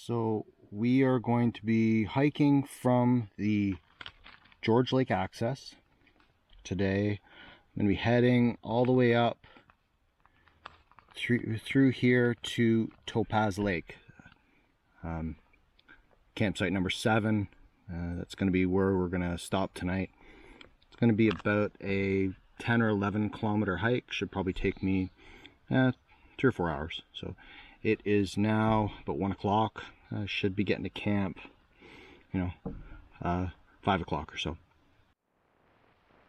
So we are going to be hiking from the George Lake access today. I'm going to be heading all the way up through here to Topaz Lake. Campsite number 7. That's going to be where we're going to stop tonight. It's going to be about a 10 or 11 kilometer hike. Should probably take me 3 or 4 hours. So it is now about 1 o'clock. I should be getting to camp, 5 o'clock or so.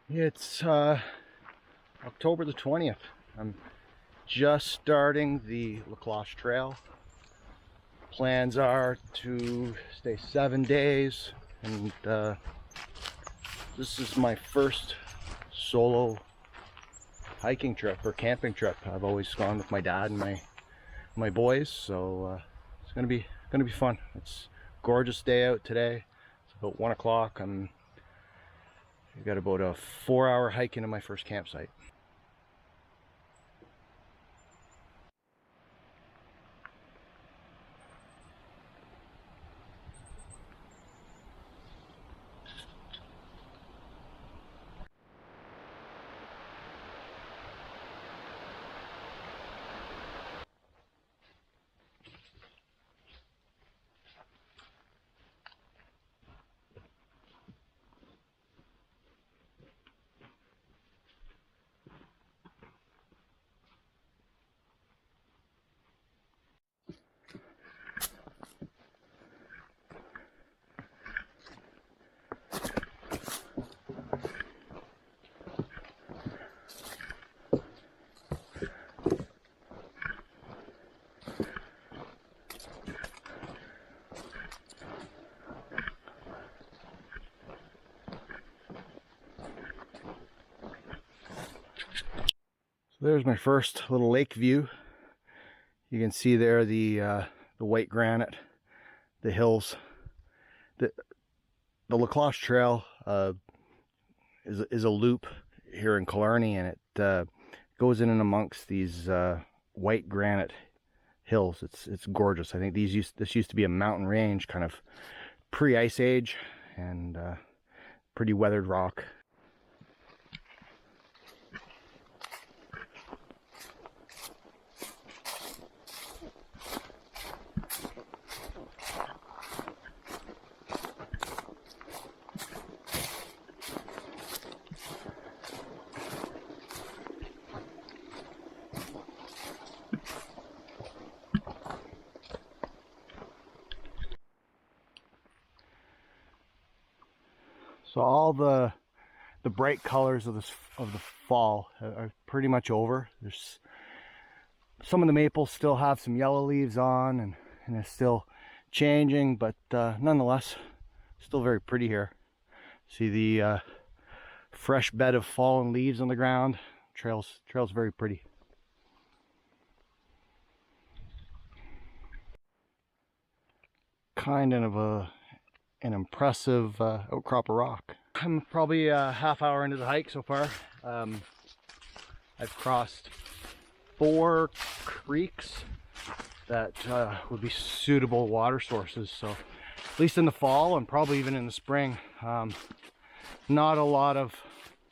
It's October the 20th. I'm just starting the Clouche Trail. Plans are to stay 7 days, and this is my first solo hiking trip or camping trip. I've always gone with my dad and my boys, so it's gonna be fun. It's a gorgeous day out today. It's about 1 o'clock. I've got about a 4-hour hike into my first campsite. So there's my first little lake view. You can see there the white granite, the hills. The Clouche Trail is a loop here in Killarney, and it goes in and amongst these white granite hills. It's gorgeous. I think this used to be a mountain range, kind of pre-ice age, and pretty weathered rock. So all the bright colors of the fall are pretty much over. There's some of the maples still have some yellow leaves on, and it's still changing, but nonetheless, still very pretty here. See the fresh bed of fallen leaves on the ground. Trail's very pretty. Kind of an impressive outcrop of rock. I'm probably a half hour into the hike so far. I've crossed 4 creeks that would be suitable water sources. So at least in the fall and probably even in the spring, not a lot of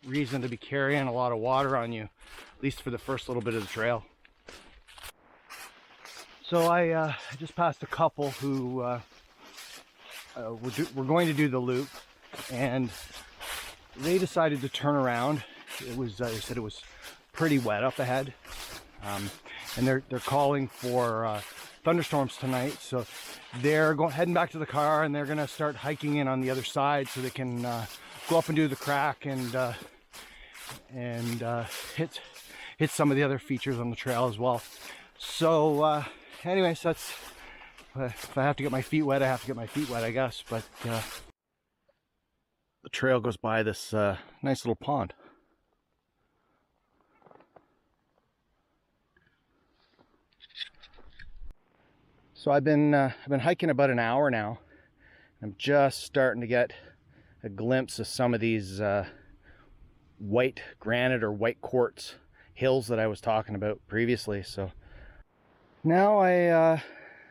reason to be carrying a lot of water on you, at least for the first little bit of the trail. So I just passed a couple who we're going to do the loop, and they decided to turn around. It was they said it was pretty wet up ahead, and they're calling for thunderstorms tonight. So they're heading back to the car, and they're gonna start hiking in on the other side so they can go up and do the crack and hit some of the other features on the trail as well. So anyways, that's. If I have to get my feet wet, I have to get my feet wet, I guess. But the trail goes by this nice little pond. So I've been hiking about an hour now. I'm just starting to get a glimpse of some of these white granite or white quartz hills that I was talking about previously. So now I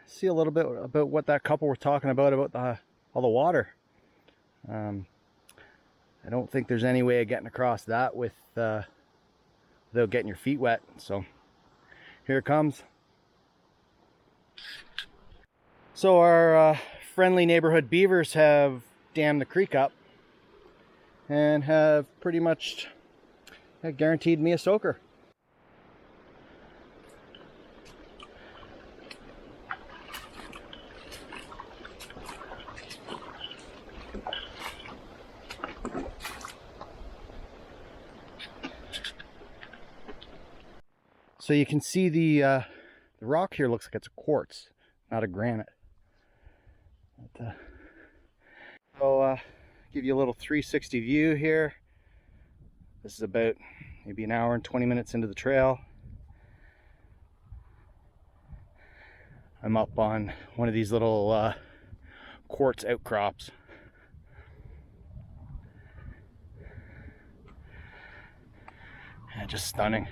see a little bit about what that couple were talking about all the water. I don't think there's any way of getting across that without getting your feet wet. So here it comes. So our friendly neighborhood beavers have dammed the creek up and have pretty much guaranteed me a soaker. So you can see the rock here looks like it's a quartz, not a granite. But, so give you a little 360 view here. This is about maybe an hour and 20 minutes into the trail. I'm up on one of these little quartz outcrops. Yeah, just stunning.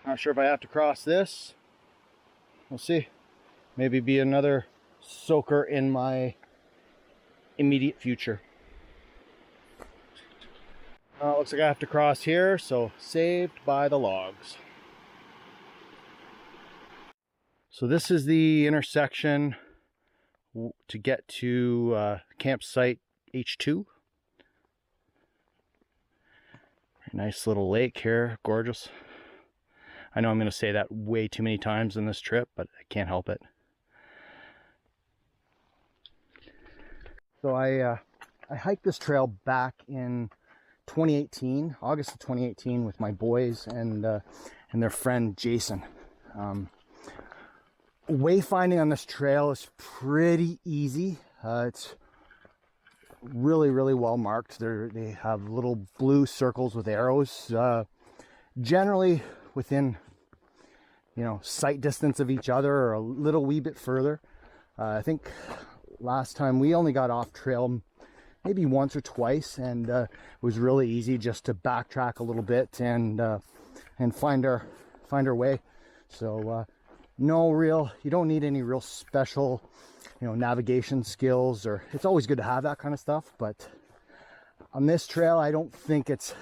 Not sure if I have to cross this. We'll see. Maybe be another soaker in my immediate future. Looks like I have to cross here, so saved by the logs. So this is the intersection to get to campsite H2. Nice little lake here, gorgeous. I know I'm going to say that way too many times in this trip, but I can't help it. So I hiked this trail back in 2018, August of 2018, with my boys and their friend Jason. Wayfinding on this trail is pretty easy. It's really well marked. They have little blue circles with arrows, generally within sight distance of each other or a little wee bit further. I think last time we only got off trail maybe once or twice, and it was really easy just to backtrack a little bit and find our way. So you don't need any real special navigation skills, or it's always good to have that kind of stuff, but on this trail I don't think it's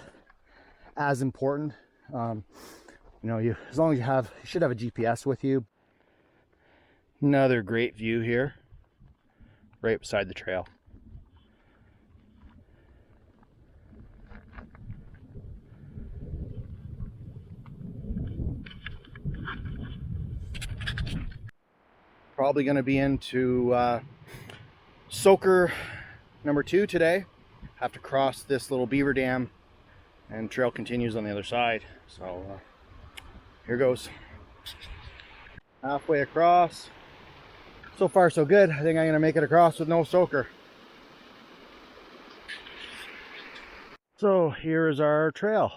as important. As long as you should have a GPS with you. Another great view here, right beside the trail. Probably going to be into soaker number 2 today. Have to cross this little beaver dam, and trail continues on the other side. So here goes. Halfway across. So far so good. I think I'm going to make it across with no soaker. So here is our trail.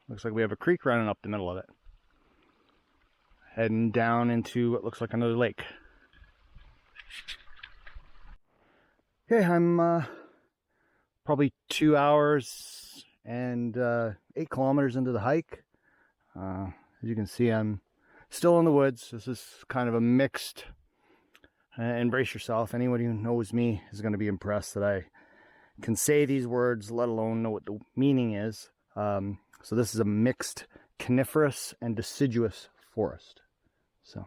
Looks like we have a creek running up the middle of it. Heading down into what looks like another lake. Okay, I'm probably 2 hours and 8 kilometers into the hike. As you can see, I'm still in the woods. This is kind of a mixed, and brace yourself. Anyone who knows me is going to be impressed that I can say these words, let alone know what the meaning is. So this is a mixed coniferous and deciduous forest. So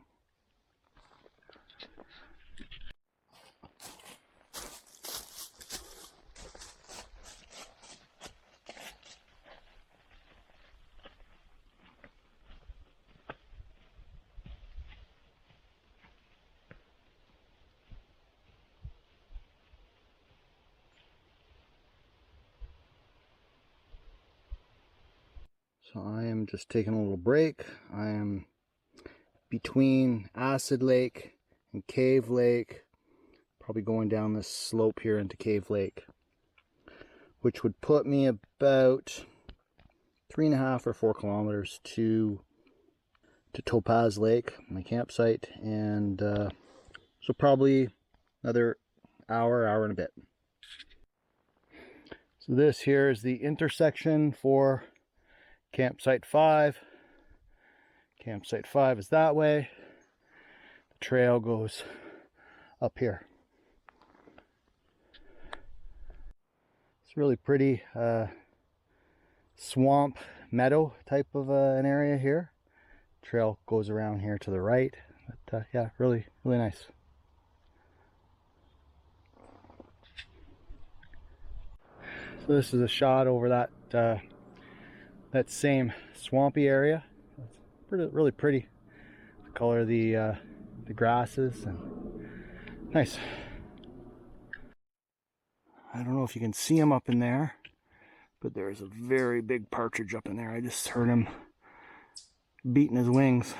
I am just taking a little break. I am between Acid Lake and Cave Lake, probably going down this slope here into Cave Lake, which would put me about 3.5 or 4 kilometers to Topaz Lake, my campsite, and so probably another hour and a bit. So this here is the intersection for campsite 5. Campsite 5 is that way. The trail goes up here. It's really pretty swamp meadow type of an area here. Trail goes around here to the right, but yeah, really nice. So this is a shot over that same swampy area. It's really pretty. The color of the grasses, and nice. I don't know if you can see him up in there, but there's a very big partridge up in there. I just heard him beating his wings.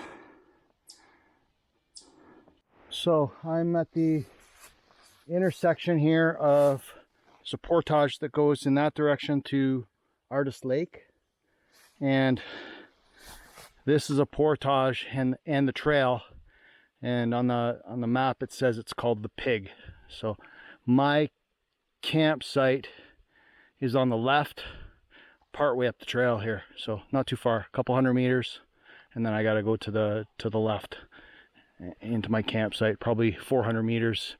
So I'm at the intersection here of a portage that goes in that direction to Artist Lake, and this is a portage and the trail, and on the map it says it's called the Pig. So my campsite is on the left, part way up the trail here, so not too far, a couple hundred meters, and then I got to go to the left into my campsite, probably 400 meters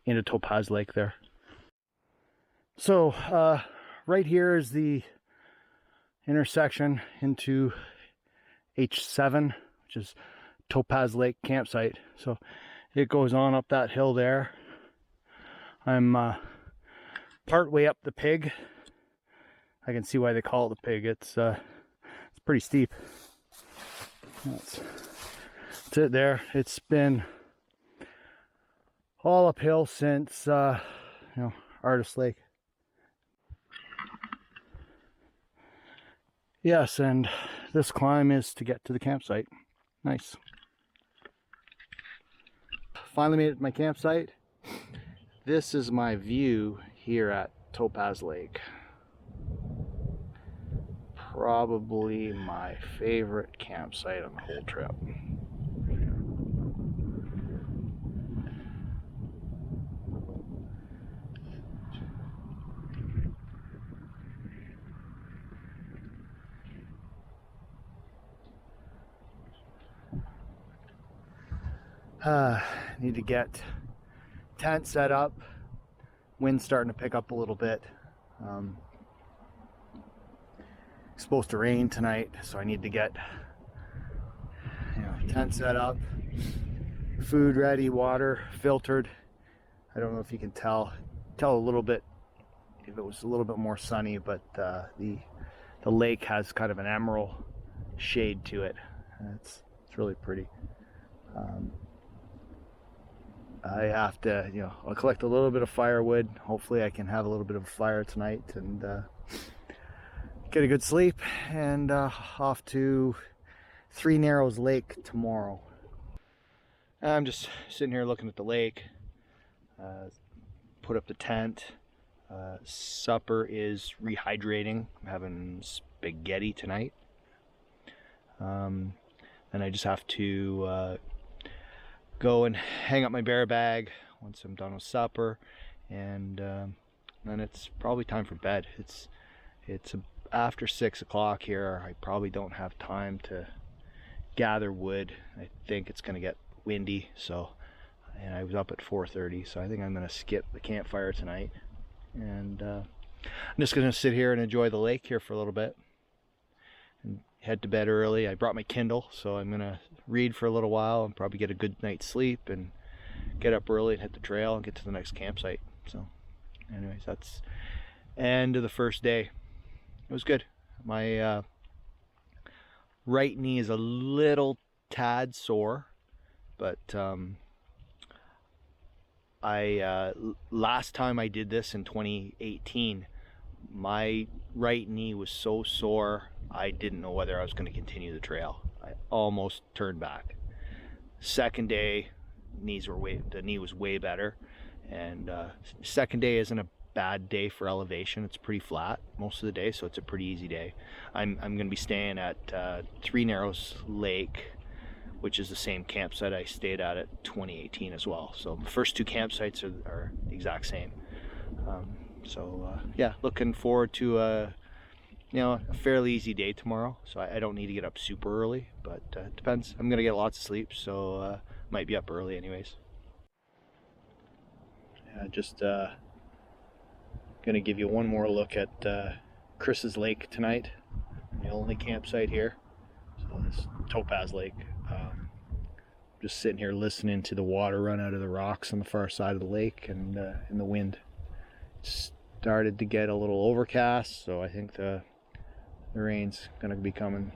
into Topaz Lake there. So right here is the intersection into H7, which is Topaz Lake campsite. So it goes on up that hill there. I'm part way up the Pig. I can see why they call it the Pig. It's pretty steep. That's it there. It's been all uphill since Artist Lake. Yes, and this climb is to get to the campsite. Nice. Finally made it to my campsite. This is my view here at Topaz Lake. Probably my favorite campsite on the whole trip. Need to get tent set up. Wind's starting to pick up a little bit. It's supposed to rain tonight, so I need to get tent set up, food ready, water filtered. I don't know if you can tell a little bit if it was a little bit more sunny, but the lake has kind of an emerald shade to it. It's really pretty. I have to, I'll collect a little bit of firewood. Hopefully I can have a little bit of a fire tonight and get a good sleep, and off to Three Narrows Lake tomorrow. I'm just sitting here looking at the lake. Put up the tent. Supper is rehydrating. I'm having spaghetti tonight. Then I just have to go and hang up my bear bag once I'm done with supper, and then it's probably time for bed. It's after 6 o'clock here. I probably don't have time to gather wood. I think it's going to get windy, and I was up at 4:30, so I think I'm going to skip the campfire tonight, and I'm just going to sit here and enjoy the lake here for a little bit and head to bed early. I brought my Kindle, so I'm going to read for a little while and probably get a good night's sleep and get up early and hit the trail and get to the next campsite. So anyways, that's end of the first day. It was good. My right knee is a little tad sore, but last time I did this in 2018, my right knee was so sore I didn't know whether I was going to continue the trail. I almost turned back. Second day, the knee was way better, and second day isn't a bad day for elevation. It's pretty flat most of the day, so it's a pretty easy day. I'm going to be staying at Three Narrows Lake which is the same campsite I stayed at 2018 as well. So the first two campsites are the exact same. Yeah, looking forward to a fairly easy day tomorrow. So I don't need to get up super early, but it depends. I'm gonna get lots of sleep, so might be up early anyways. Yeah, just gonna give you one more look at Chris's Lake tonight. The only campsite here. So this Topaz Lake. Just sitting here listening to the water run out of the rocks on the far side of the lake, and in the wind. It's started to get a little overcast, so I think the rain's gonna be coming